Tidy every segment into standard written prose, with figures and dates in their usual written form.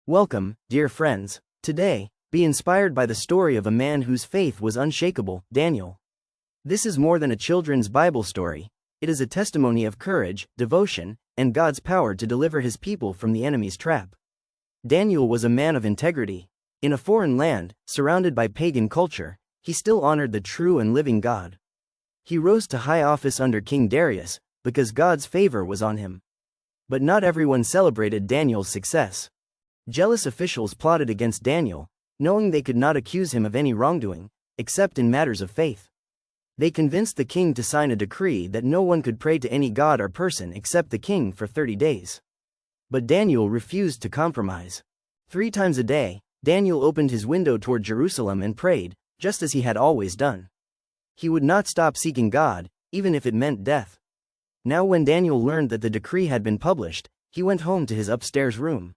Welcome, dear friends. Today, be inspired by the story of a man whose faith was unshakable, Daniel. This is more than a children's Bible story. It is a testimony of courage, devotion, and God's power to deliver his people from the enemy's trap. Daniel was a man of integrity. In a foreign land, surrounded by pagan culture, he still honored the true and living God. He rose to high office under King Darius, because God's favor was on him. But not everyone celebrated Daniel's success. Jealous officials plotted against Daniel, knowing they could not accuse him of any wrongdoing, except in matters of faith. They convinced the king to sign a decree that no one could pray to any god or person except the king for 30 days. But Daniel refused to compromise. 3 times a day, Daniel opened his window toward Jerusalem and prayed, just as he had always done. He would not stop seeking God, even if it meant death. Now when Daniel learned that the decree had been published, he went home to his upstairs room.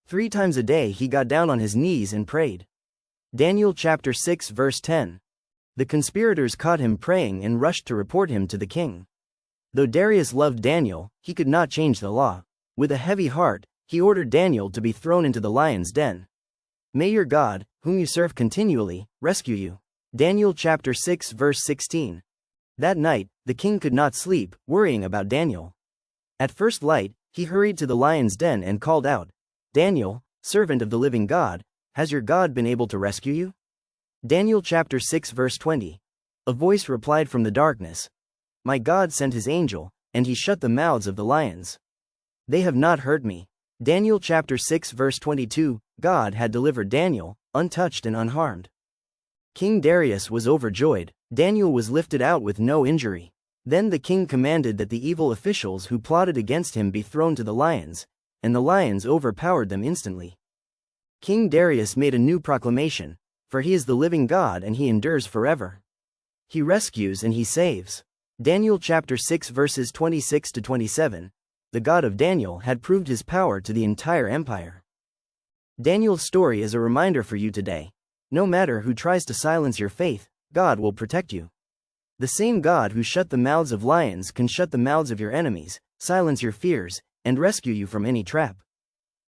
3 times a day he got down on his knees and prayed. Daniel chapter 6 verse 10. The conspirators caught him praying and rushed to report him to the king. Though Darius loved Daniel, he could not change the law. With a heavy heart, he ordered Daniel to be thrown into the lion's den. May your God, whom you serve continually, rescue you. Daniel chapter 6 verse 16. That night, the king could not sleep, worrying about Daniel. At first light, he hurried to the lion's den and called out, "Daniel, servant of the living God, has your God been able to rescue you?" Daniel chapter 6 verse 20. A voice replied from the darkness, "My God sent his angel, and he shut the mouths of the lions. They have not hurt me." Daniel chapter 6 verse 22. God had delivered Daniel, untouched and unharmed. King Darius was overjoyed. Daniel was lifted out with no injury. Then the king commanded that the evil officials who plotted against him be thrown to the lions, and the lions overpowered them instantly. King Darius made a new proclamation, "For he is the living God and he endures forever. He rescues and he saves." Daniel chapter 6 verses 26 to 27. The God of Daniel had proved his power to the entire empire. Daniel's story is a reminder for you today. No matter who tries to silence your faith, God will protect you. The same God who shut the mouths of lions can shut the mouths of your enemies, silence your fears, and rescue you from any trap.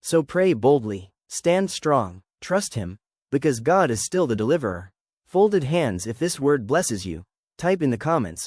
So pray boldly, stand strong, trust him, because God is still the deliverer. Folded hands. If this word blesses you, type in the comments,